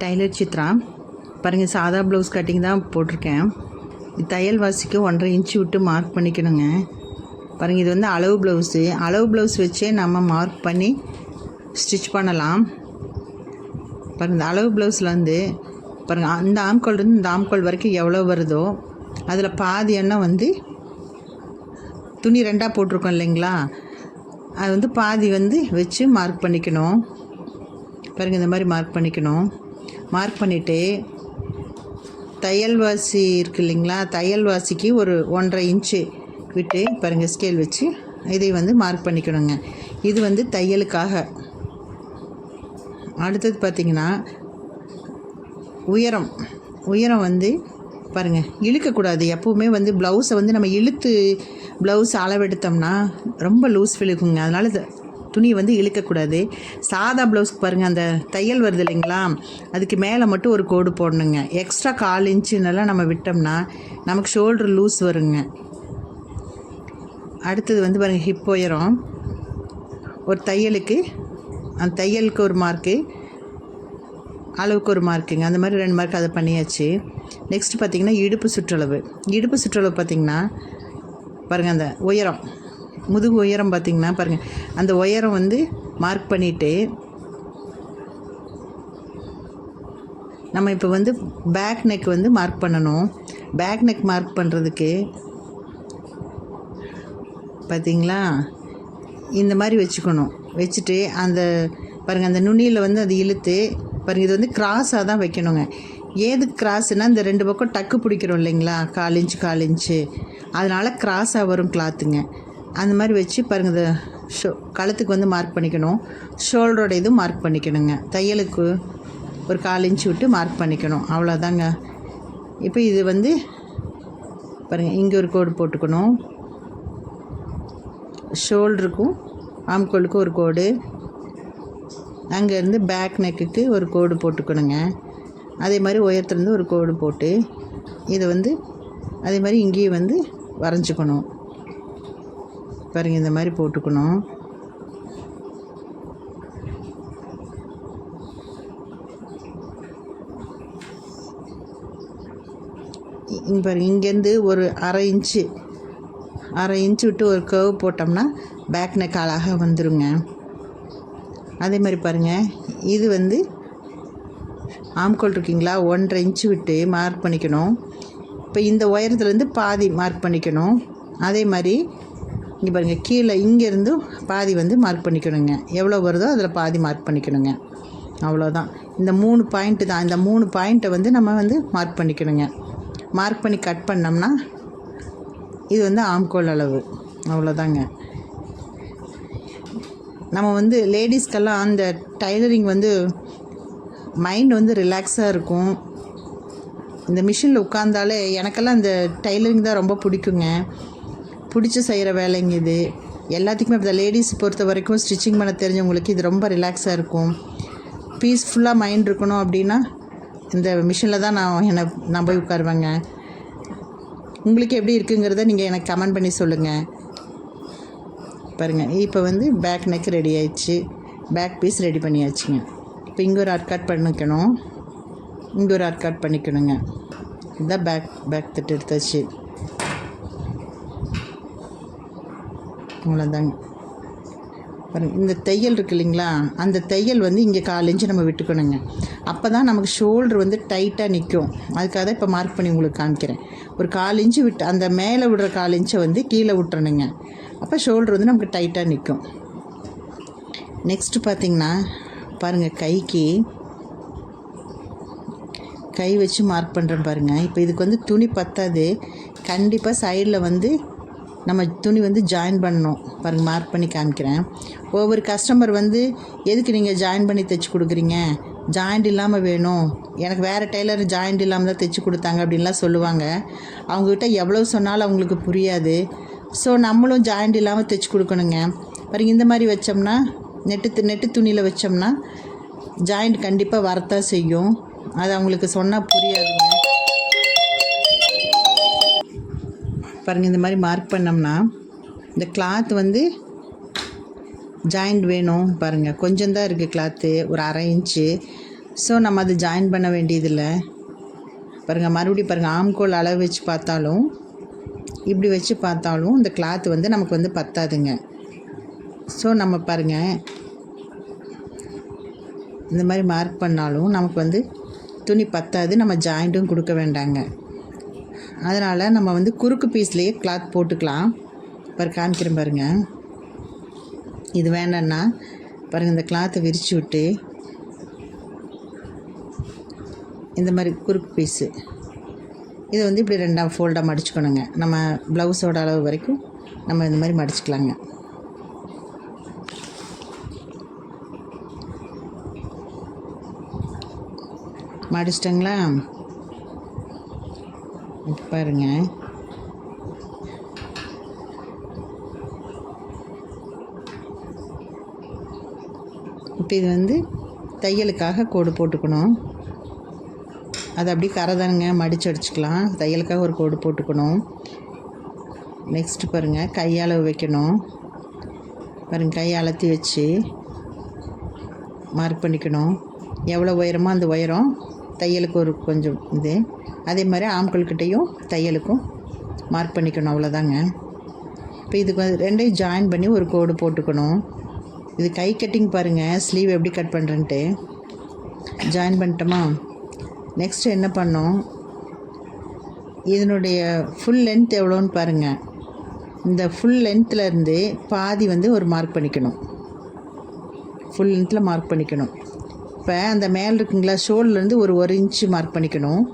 Tailor Chitra. பாருங்கள், சாதா blouse cutting தான் போட்டிருக்கேன். தையல் வாசிக்கு 1.5 இன்ச்சு விட்டு மார்க் பண்ணிக்கணுங்க. பாருங்கள், இது வந்து அளவு ப்ளவுஸ் வச்சே நம்ம மார்க் பண்ணி ஸ்டிச் பண்ணலாம். பாருங்கள், இந்த அளவு ப்ளவுஸில் வந்து பாருங்கள், அந்த ஆம்கோல்லேருந்து இந்த ஆம்கோல் வரைக்கும் எவ்வளோ வருதோ அதில் பாதி எண்ணெய் வந்து துணி 2ஆக போட்டிருக்கோம் இல்லைங்களா, அது வந்து பாதி வந்து வச்சு மார்க் பண்ணிக்கணும். பாருங்கள், இந்த மாதிரி மார்க் பண்ணிக்கணும். மார்க் பண்ணிவிட்டு தையல் வாசி இருக்குது இல்லைங்களா, தையல் வாசிக்கு ஒரு 1.5 இன்ச்சு விட்டு பாருங்கள் ஸ்கேல் வச்சு இதை வந்து மார்க் பண்ணிக்கணுங்க. இது வந்து தையலுக்காக. அடுத்தது பார்த்திங்கன்னா உயரம் வந்து பாருங்கள், இழுக்கக்கூடாது. எப்போவுமே வந்து ப்ளவுஸை வந்து நம்ம இழுத்து ப்ளவுஸ் அளவெடுத்தோம்னா ரொம்ப லூஸ் ஃபிலுக்குங்க. அதனால் துணியை வந்து இழுக்கக்கூடாது. சாதா ப்ளவுஸ்க்கு பாருங்கள், அந்த தையல் வருது இல்லைங்களா, அதுக்கு மேலே மட்டும் ஒரு கோடு போடணுங்க. எக்ஸ்ட்ரா 1/4 இன்ச்சுன்னெல்லாம் நம்ம விட்டோம்னா நமக்கு ஷோல்டர் லூஸ் வருங்க. அடுத்தது வந்து பாருங்கள், ஹிப் உயரம் ஒரு தையலுக்கு, அந்த தையலுக்கு ஒரு மார்க்கு, அளவுக்கு ஒரு மார்க்குங்க. அந்த மாதிரி 2 மார்க் அதை பண்ணியாச்சு. நெக்ஸ்ட்டு பார்த்திங்கன்னா இடுப்பு சுற்றளவு பார்த்திங்கன்னா பாருங்கள், அந்த உயரம் முதுகு உயரம் பார்த்திங்கன்னா பாருங்கள், அந்த உயரம் வந்து மார்க் பண்ணிவிட்டு நம்ம இப்போ வந்து பேக் நெக் வந்து மார்க் பண்ணணும். பேக் நெக் மார்க் பண்ணுறதுக்கு பார்த்திங்களா இந்த மாதிரி வச்சுட்டு அந்த பாருங்கள், அந்த நுனியில் வந்து அது இழுத்து பாருங்கள், இது வந்து கிராஸாக தான் வைக்கணுங்க. ஏதுக்கு கிராஸுனால் இந்த 2 பக்கம் டக்கு பிடிக்கிறோம் இல்லைங்களா, 1/4 இன்ச்சு அதனால் கிராஸாக வரும் கிளாத்துங்க. அந்த மாதிரி வச்சு பாருங்கள், இந்த கழுத்துக்கு வந்து மார்க் பண்ணிக்கணும். ஷோல்டரோட இதுவும் மார்க் பண்ணிக்கணுங்க. தையலுக்கு ஒரு 1/4 இன்ச்சு விட்டு மார்க் பண்ணிக்கணும். அவ்வளோதாங்க. இப்போ இது வந்து பாருங்கள், இங்கே ஒரு கோடு போட்டுக்கணும். ஷோல்டருக்கும் ஆம்கோலுக்கும் ஒரு கோடு, அங்கேருந்து பேக் நெக்குக்கு ஒரு கோடு போட்டுக்கணுங்க. அதே மாதிரி உயரத்துலேருந்து ஒரு கோடு போட்டு இதை வந்து அதே மாதிரி இங்கேயும் வந்து வரைஞ்சிக்கணும். பாருங்கள், இந்த மாதிரி போட்டுக்கணும். இங்கே பாருங்கள், இங்கேருந்து ஒரு 1/2 இன்ச்சு விட்டு ஒரு கர்வ் போட்டோம்னா பேக் நெக் அழகாக வந்துடுங்க. அதே மாதிரி பாருங்கள், இது வந்து ஆம்கோல் இருக்குங்களா, 1.5 இன்ச்சு விட்டு மார்க் பண்ணிக்கணும். இப்போ இந்த உயரத்துலேருந்து பாதி மார்க் பண்ணிக்கணும். அதே மாதிரி இங்கே பாருங்கள், கீழே இங்கேருந்து பாதி வந்து மார்க் பண்ணிக்கணுங்க. எவ்வளோ வருதோ அதில் பாதி மார்க் பண்ணிக்கணுங்க. அவ்வளோதான். இந்த 3 பாயிண்ட்டு தான். இந்த 3 பாயிண்ட்டை வந்து நம்ம வந்து மார்க் பண்ணிக்கணுங்க. மார்க் பண்ணி கட் பண்ணோம்னா இது வந்து ஆம்கோல் அளவு. அவ்வளோதாங்க. நம்ம வந்து லேடிஸ்க்கெல்லாம் அந்த டைலரிங் வந்து மைண்ட் வந்து ரிலாக்ஸாக இருக்கும். இந்த மிஷினில் உட்காந்தாலே எனக்கெல்லாம் இந்த டைலரிங் தான் ரொம்ப பிடிக்குங்க. பிடிச்சி செய்கிற வேலைங்க இது. எல்லாத்துக்குமே இப்போ லேடிஸ் பொறுத்த வரைக்கும் ஸ்டிச்சிங் பண்ண தெரிஞ்சவங்களுக்கு இது ரொம்ப ரிலாக்ஸாக இருக்கும். பீஸ்ஃபுல்லாக மைண்ட் இருக்கணும் அப்படின்னா இந்த மிஷினில் தான் நான் போய் உட்காருவேங்க. உங்களுக்கு எப்படி இருக்குங்கிறத நீங்கள் எனக்கு கமெண்ட் பண்ணி சொல்லுங்கள். பாருங்கள், இப்போ வந்து பேக் நெக் ரெடி ஆயிடுச்சு. பேக் பீஸ் ரெடி பண்ணியாச்சுங்க. இப்போ இங்கே ஒரு ஆர்க் கட் பண்ணிக்கணும், இங்கே ஒரு ஆர்க் கட் பண்ணிக்கணுங்க. இதுதான் பேக் தட்டு எடுத்தாச்சு. அவ்வளோதாங்க. பாருங்கள், இந்த தையல் இருக்குது இல்லைங்களா, அந்த தையல் வந்து இங்கே 1/4 இன்ச்சு நம்ம விட்டுக்கணுங்க. அப்போ தான் நமக்கு ஷோல்டர் வந்து டைட்டாக நிற்கும். அதுக்காக தான் இப்போ மார்க் பண்ணி உங்களுக்கு காமிக்கிறேன். ஒரு 1/4 இன்ச்சு விட்டு அந்த மேலே விடுற 1/4 இன்ச்சை வந்து கீழே விட்டுறணுங்க. அப்போ ஷோல்டர் வந்து நமக்கு டைட்டாக நிற்கும். நெக்ஸ்ட்டு பார்த்திங்கன்னா பாருங்கள், கை வச்சு மார்க் பண்ணுறேன் பாருங்கள். இப்போ இதுக்கு வந்து துணி பத்தாது. கண்டிப்பாக சைடில் வந்து நம்ம துணி வந்து ஜாயின் பண்ணணும். பாருங்கள், மார்க் பண்ணி காமிக்கிறேன். ஒவ்வொரு கஸ்டமர் வந்து எதுக்கு நீங்கள் ஜாயின் பண்ணி தைச்சி கொடுக்குறீங்க, ஜாயிண்ட் இல்லாமல் வேணும், எனக்கு வேறு டெய்லர் ஜாயிண்ட் இல்லாமல் தான் தைச்சி கொடுத்தாங்க அப்படின்லாம் சொல்லுவாங்க. அவங்கக்கிட்ட எவ்வளோ சொன்னாலும் அவங்களுக்கு புரியாது. ஸோ நம்மளும் ஜாயிண்ட் இல்லாமல் தைச்சி கொடுக்கணுங்க. பாருங்கள், இந்த மாதிரி வச்சோம்னா நெட்டு துணியில் வச்சோம்னா ஜாயிண்ட் கண்டிப்பாக வரத்தான் செய்யும். அது அவங்களுக்கு சொன்னால் புரியாதுங்க. பாருங்கள், இந்த மாதிரி மார்க் பண்ணோம்னா இந்த கிளாத் வந்து ஜாயிண்ட் வேணும். பாருங்கள், கொஞ்சம் தான் இருக்குது கிளாத்து, ஒரு 1/2 இன்ச்சு. ஸோ நம்ம அது ஜாயின் பண்ண வேண்டியதில்லை. பாருங்கள், மறுபடியும் பாருங்கள், ஆம்கோல் அளவு வச்சு பார்த்தாலும் இப்படி வச்சு பார்த்தாலும் இந்த கிளாத் வந்து நமக்கு வந்து பத்தாதுங்க. ஸோ நம்ம பாருங்கள், இந்த மாதிரி மார்க் பண்ணாலும் நமக்கு வந்து துணி பத்தாது, நம்ம ஜாயிண்ட்டும் கொடுக்க வேண்டாங்க. அதனால் நம்ம வந்து குறுக்கு பீஸ்லேயே கிளாத் போட்டுக்கலாம். காமிக்கிறேன் பாருங்கள். இது வேண்டான்னா பாருங்கள், இந்த கிளாத்தை விரித்து விட்டு இந்த மாதிரி குறுக்கு பீஸு இதை வந்து இப்படி 2 ஃபோல்டாக மடிச்சுக்கணுங்க. நம்ம ப்ளவுஸோட அளவு வரைக்கும் நம்ம இந்த மாதிரி மடிச்சுக்கலாங்க. மடிச்சிட்டங்களா? இப்போ பாருங்கள், இப்போ இது வந்து தையலுக்காக கோடு போட்டுக்கணும். அது அப்படியே கரைதானுங்க, மடித்து அடிச்சுக்கலாம். தையலுக்காக ஒரு கோடு போட்டுக்கணும். நெக்ஸ்ட்டு பாருங்கள், கையளவு வைக்கணும். பாருங்கள், கையை அழுத்தி வச்சு மார்க் பண்ணிக்கணும். எவ்வளோ உயரமோ அந்த உயரம் தையலுக்கு ஒரு கொஞ்சம் இது. அதே மாதிரி ஆம்கள்கிட்டையும் தையலுக்கும் மார்க் பண்ணிக்கணும். அவ்வளோதாங்க. இப்போ இதுக்கு 2ஐயும் ஜாயின் பண்ணி ஒரு கோடு போட்டுக்கணும். இது கை கட்டிங் பாருங்கள், ஸ்லீவ் எப்படி கட் பண்ணுறேன்ட்டு ஜாயின் பண்ணிட்டோமா? நெக்ஸ்ட்டு என்ன பண்ணோம், இதனுடைய ஃபுல் லென்த் எவ்வளோன்னு பாருங்கள். இந்த ஃபுல் லென்த்துலேருந்து பாதி வந்து ஒரு மார்க் பண்ணிக்கணும். ஃபுல் லென்த்தில் மார்க் பண்ணிக்கணும். இப்போ அந்த மேலே இருக்குங்களா, ஷோல்டர்லேருந்து ஒரு இன்ச்சு மார்க் பண்ணிக்கணும்.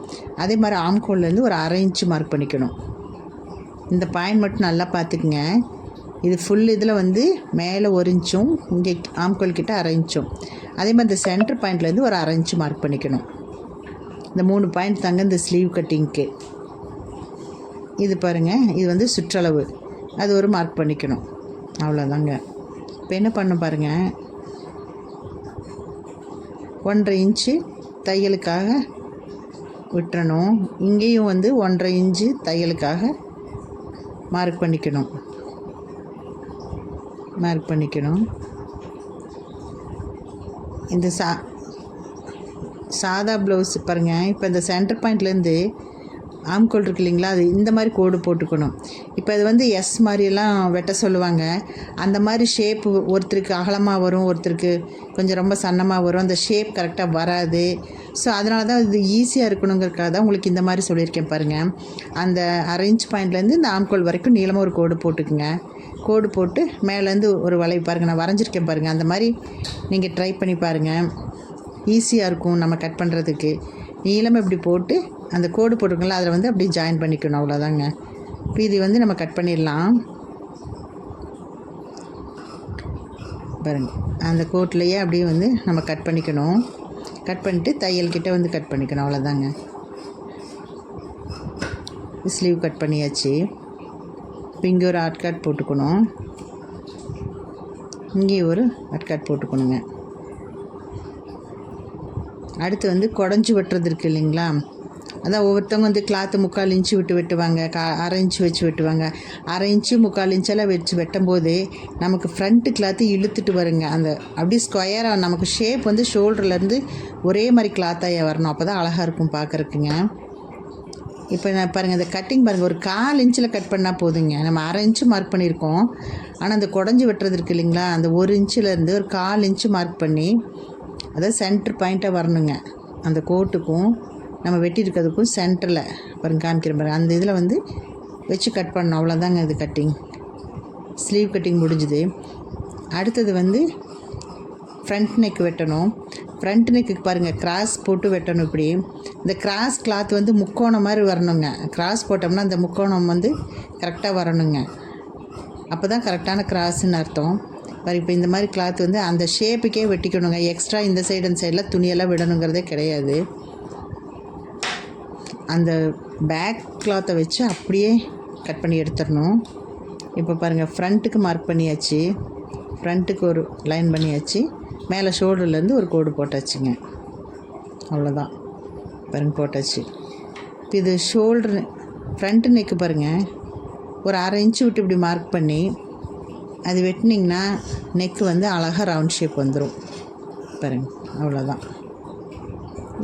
அதே மாதிரி ஆம்கோல்லேருந்து ஒரு 1/2 இன்ச்சு மார்க் பண்ணிக்கணும். இந்த பாயிண்ட் மட்டும் நல்லா பார்த்துக்குங்க. இது ஃபுல் இதில் வந்து மேலே 1 இன்ச்சும் இங்கே ஆம்கோல் கிட்ட 1/2 இன்ச்சும். அதே மாதிரி இந்த சென்டர் பாயிண்ட்லேருந்து ஒரு 1/2 இன்ச்சு மார்க் பண்ணிக்கணும். இந்த 3 பாயிண்ட் தாங்க இந்த ஸ்லீவ் கட்டிங்க்கு. இது பாருங்கள், இது வந்து சுற்றளவு, அது ஒரு மார்க் பண்ணிக்கணும். அவ்வளோதாங்க. இப்போ என்ன பண்ண பாருங்கள், 1/2 இன்ச்சு தையலுக்காக விட்டுறணும். இங்கேயும் வந்து 1/2 இன்ச்சு தையலுக்காக மார்க் பண்ணிக்கணும். இந்த சாதா ப்ளவுஸ் பாருங்கள், இப்போ இந்த சென்டர் பாயிண்ட்லேருந்து ஆம்கோல் இருக்கு இல்லைங்களா, அது இந்த மாதிரி கோடு போட்டுக்கணும். இப்போ அது வந்து எஸ் மாதிரியெல்லாம் வெட்ட சொல்லுவாங்க. அந்த மாதிரி ஷேப்பு ஒருத்தருக்கு அகலமாக வரும், ஒருத்தருக்கு கொஞ்சம் ரொம்ப சன்னமாக வரும். அந்த ஷேப் கரெக்டாக வராது. ஸோ அதனால தான் இது ஈஸியாக இருக்கணுங்கிறதுக்காக தான் உங்களுக்கு இந்த மாதிரி சொல்லியிருக்கேன் பாருங்கள். அந்த 1/2 இன்ச் பாயிண்ட்லேருந்து இந்த ஆம்கோல் வரைக்கும் நீளமாக ஒரு கோடு போட்டுக்குங்க. கோடு போட்டு மேலேருந்து ஒரு வளைவு பாருங்கள், நான் வரைஞ்சிருக்கேன் பாருங்கள். அந்த மாதிரி நீங்கள் ட்ரை பண்ணி பாருங்கள், ஈஸியாக இருக்கும் நம்ம கட் பண்ணுறதுக்கு. நீளமாக இப்படி போட்டு அந்த கோடு போட்டுருக்கோம்ல, அதில் வந்து அப்படியே ஜாயின் பண்ணிக்கணும். அவ்வளோதாங்க. இப்போ இது வந்து நம்ம கட் பண்ணிடலாம் பாருங்கள். அந்த கோட்லேயே அப்படியே வந்து நம்ம கட் பண்ணிக்கணும். கட் பண்ணிவிட்டு தையல்கிட்ட வந்து கட் பண்ணிக்கணும். அவ்வளோதாங்க. ஸ்லீவ் கட் பண்ணியாச்சு. இப்போ இங்கே ஒரு ஆர்ட் கட் போட்டுக்கணும், இங்கே ஒரு ஆர்ட் கட் போட்டுக்கணுங்க. அடுத்து வந்து குடஞ்சி வெட்டுறது இருக்குது இல்லைங்களா, அதான் ஒவ்வொருத்தவங்க வந்து கிளாத்து 3/4 இன்ச்சு விட்டு வெட்டுவாங்க, 1/2 இன்ச்சு வச்சு வெட்டுவாங்க. 1/2 இன்ச்சு 3/4 இன்ச்செல்லாம் வச்சு வெட்டும்போது நமக்கு ஃப்ரண்ட்டு கிளாத்து இழுத்துட்டு வருங்க. அந்த அப்படியே ஸ்கொயராக நமக்கு ஷேப் வந்து ஷோல்டர்லேருந்து ஒரே மாதிரி கிளாத்தாக வரணும். அப்போ தான் அழகாக இருக்கும் பார்க்குறக்குங்க. இப்போ நான் பாருங்கள், இந்த கட்டிங் பாருங்கள், ஒரு 1/4 இன்ச்சில் கட் பண்ணால் போதுங்க. நம்ம 1/2 இன்ச்சு மார்க் பண்ணியிருக்கோம். ஆனால் அந்த குடஞ்சி வெட்டுறது இருக்குது இல்லைங்களா, அந்த 1 இன்ச்சிலேருந்து ஒரு 1/4 இன்ச்சு மார்க் பண்ணி, அதாவது சென்டர் பாயிண்ட்டாக வரணுங்க. அந்த கோட்டுக்கும் நம்ம வெட்டியிருக்கிறதுக்கும் சென்டரில் பாருங்கள், காமிக்கிறேன் பாருங்கள், அந்த இதில் வந்து வச்சு கட் பண்ணணும். அவ்வளோதாங்க இது கட்டிங். ஸ்லீவ் கட்டிங் முடிஞ்சுது. அடுத்தது வந்து ஃப்ரண்ட் நெக் வெட்டணும். ஃப்ரண்ட் நெக்கு பாருங்கள், கிராஸ் போட்டு வெட்டணும். இப்படி இந்த கிராஸ் கிளாத் வந்து முக்கோணம் மாதிரி வரணுங்க. கிராஸ் போட்டோம்னா அந்த முக்கோணம் வந்து கரெக்டாக வரணுங்க. அப்போ தான் கரெக்டான கிராஸுன்னு அர்த்தம். இப்போ இந்த மாதிரி கிளாத் வந்து அந்த ஷேப்புக்கே வெட்டிக்கணுங்க. எக்ஸ்ட்ரா இந்த சைடு அந்த சைடில் துணியெல்லாம் விடணுங்கிறதே கிடையாது. அந்த பேக் கிளாத்தை வச்சு அப்படியே கட் பண்ணி எடுத்துடணும். இப்போ பாருங்கள், ஃப்ரண்ட்டுக்கு மார்க் பண்ணியாச்சு, ஃப்ரண்ட்டுக்கு ஒரு லைன் பண்ணியாச்சு, மேலே ஷோல்டர்லேருந்து ஒரு கோடு போட்டாச்சுங்க. அவ்வளோதான் பாருங்கள், போட்டாச்சு. இப்போ இது ஷோல்டர் ஃப்ரண்ட்டு நெக்கு பாருங்கள், ஒரு 1/2 இன்ச்சு விட்டு இப்படி மார்க் பண்ணி அது வெட்டினிங்கன்னா நெக்கு வந்து அழகாக ரவுண்ட் ஷேப் வந்துடும் பாருங்கள். அவ்வளோதான்.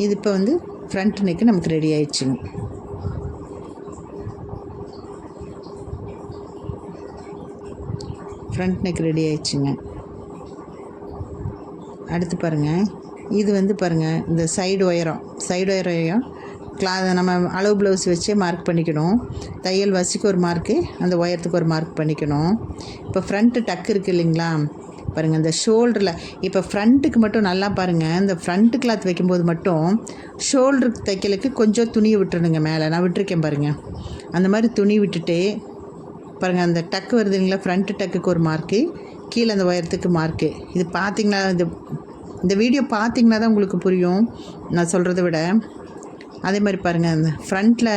இது இப்போ வந்து ஃப்ரண்ட் நெக்கு நமக்கு ரெடி ஆயிடுச்சுங்க. ஃப்ரண்ட் நெக் ரெடி ஆயிடுச்சுங்க. அடுத்து பாருங்கள், இது வந்து பாருங்கள், இந்த சைடு ஒயரையும் நம்ம அளவு ப்ளவுஸ் வச்சே மார்க் பண்ணிக்கணும். தையல் வாசிக்கு ஒரு மார்க்கு, அந்த ஒயரத்துக்கு ஒரு மார்க் பண்ணிக்கணும். இப்போ ஃப்ரண்ட்டு டக்கு இருக்குது இல்லைங்களா, பாருங்கள் இந்த ஷோல்டரில் இப்போ ஃப்ரண்ட்டுக்கு மட்டும் நல்லா பாருங்கள், இந்த ஃப்ரண்ட்டு கிளாத் வைக்கும்போது மட்டும் ஷோல்டருக்கு தைக்கலுக்கு கொஞ்சம் துணியை விட்டுருணுங்க. மேலே நான் விட்டுருக்கேன் பாருங்கள், அந்த மாதிரி துணி விட்டுட்டு பாருங்கள், அந்த டக்கு வருது இல்லைங்களா, ஃப்ரண்ட்டு டக்குக்கு ஒரு மார்க்கு, கீழே அந்த உயரத்துக்கு மார்க்கு. இது பார்த்திங்கன்னா இந்த வீடியோ பார்த்திங்கன்னா தான் உங்களுக்கு புரியும் நான் சொல்கிறத விட. அதே மாதிரி பாருங்கள், அந்த ஃப்ரண்ட்டில்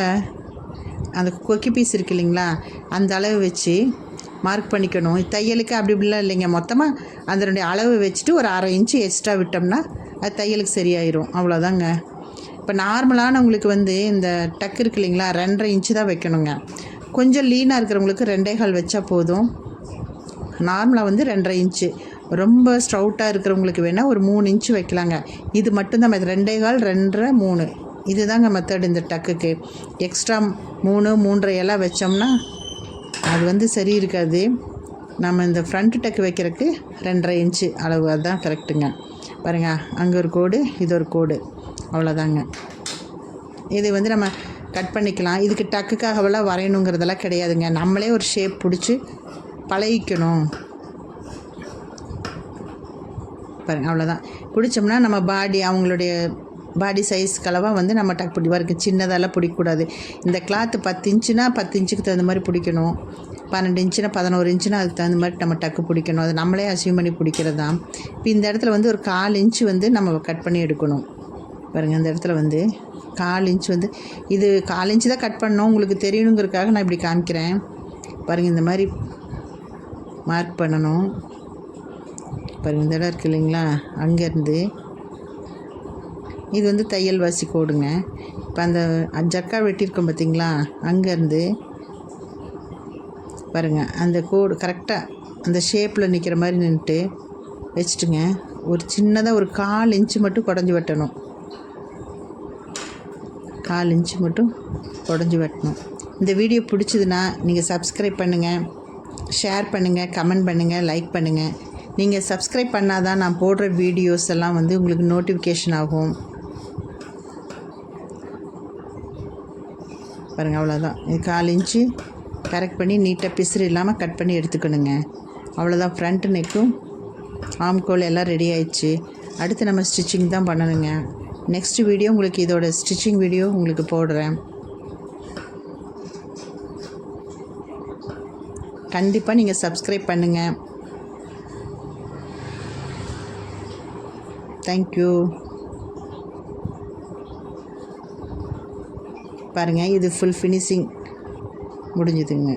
அந்த கொக்கி பீஸ் இருக்குது இல்லைங்களா, அந்த அளவு வச்சு மார்க் பண்ணிக்கணும். தையலுக்கு அப்படி இப்படிலாம் இல்லைங்க, மொத்தமாக அதனுடைய அளவு வச்சுட்டு ஒரு 1/2 இன்ச்சு எக்ஸ்ட்ரா விட்டோம்னா அது தையலுக்கு சரியாயிரும். அவ்வளோதாங்க. இப்போ நார்மலானவங்களுக்கு வந்து இந்த டக்கு இருக்குது இல்லைங்களா, 2.5 இன்ச்சு தான் வைக்கணுங்க. கொஞ்சம் லீனாக இருக்கிறவங்களுக்கு 2.25 வச்சா போதும். நார்மலாக வந்து 2.5 இன்ச்சு, ரொம்ப ஸ்ட்ரவுட்டாக இருக்கிறவங்களுக்கு வேணால் ஒரு 3 இன்ச்சு வைக்கலாங்க. இது மட்டும்தான் 2.25, 2.5, 3 இதுதாங்க மெத்தட் இந்த டக்குக்கு. எக்ஸ்ட்ரா 3, 3.5 எல்லாம் வச்சோம்னா அது வந்து சரி இருக்காது. நம்ம இந்த ஃப்ரண்ட் டக்கு வைக்கிறதுக்கு 2.5 இன்ச்சு அளவு அதுதான் கரெக்டுங்க. பாருங்கள், அங்கே ஒரு கோடு, இது ஒரு கோடு, அவ்வளோதாங்க. இது வந்து நம்ம கட் பண்ணிக்கலாம். இதுக்கு டக்குக்காகவெல்லாம் வரையணுங்கிறதெல்லாம் கிடையாதுங்க. நம்மளே ஒரு ஷேப் பிடிச்சி பழகிக்கணும். பாருங்கள், அவ்வளோதான். பிடிச்சோம்னா நம்ம அவங்களுடைய பாடி சைஸ்க்கு அளவாக வந்து நம்ம டக் பிடி வரைக்கும் சின்னதெல்லாம் பிடிக்கக்கூடாது. இந்த கிளாத்து 10 இன்ச்சுனா 10 இன்ச்சுக்கு தகுந்த மாதிரி பிடிக்கணும். 12 இன்ச்சுனா 11 இன்ச்சுனா அதுக்கு தகுந்த மாதிரி நம்ம டக்கு பிடிக்கணும். அது நம்மளே அசீவ் பண்ணி பிடிக்கிறது தான். இப்போ இந்த இடத்துல வந்து ஒரு 1/4 இன்ச்சு வந்து நம்ம கட் பண்ணி எடுக்கணும். பாருங்கள், இந்த இடத்துல வந்து 1/4 இன்ச்சு வந்து இது 1/4 இன்ச்சு தான் கட் பண்ணணும். உங்களுக்கு தெரியணுங்கிறதுக்காக நான் இப்படி காமிக்கிறேன். பாருங்கள், இந்த மாதிரி மார்க் பண்ணணும். பாருங்கள், இந்த இடம் இருக்குது இல்லைங்களா, அங்கேருந்து இது வந்து தையல் வாசி கோடுங்க. இப்போ அந்த ஜக்கா வெட்டியிருக்கோம் பார்த்திங்களா, அங்கேருந்து பாருங்கள், அந்த கோடு கரெக்டாக அந்த ஷேப்பில் நிற்கிற மாதிரி நின்றுட்டு வச்சுட்டுங்க. ஒரு சின்னதாக ஒரு 1/4 இன்ச்சு மட்டும் குடஞ்சி வெட்டணும். 1/4 இன்ச்சு மட்டும் குடஞ்சி வெட்டணும். இந்த வீடியோ பிடிச்சதுன்னா நீங்கள் சப்ஸ்கிரைப் பண்ணுங்கள், ஷேர் பண்ணுங்கள், கமெண்ட் பண்ணுங்கள், லைக் பண்ணுங்கள். நீங்கள் சப்ஸ்கிரைப் பண்ணால் தான் நான் போடுற வீடியோஸ் எல்லாம் வந்து உங்களுக்கு நோட்டிஃபிகேஷன் ஆகும். பாருங்கள், அவ்வளோதான். இது 1/4 இன்ச்சு கரெக்ட் பண்ணி நீட்டாக பிசுறு இல்லாமல் கட் பண்ணி எடுத்துக்கணுங்க. அவ்வளோதான். ஃப்ரண்ட் நெக்கும் ஆம்கோல் எல்லாம் ரெடி ஆயிடுச்சு. அடுத்து நம்ம ஸ்டிச்சிங் தான் பண்ணணுங்க. நெக்ஸ்ட் வீடியோ உங்களுக்கு இதோட ஸ்டிச்சிங் வீடியோ உங்களுக்கு போடுறேன். கண்டிப்பாக நீங்கள் சப்ஸ்கிரைப் பண்ணுங்கள். தேங்க்யூ. பாருங்கள், இது ஃபுல் ஃபினிஷிங் முடிஞ்சுதுங்க.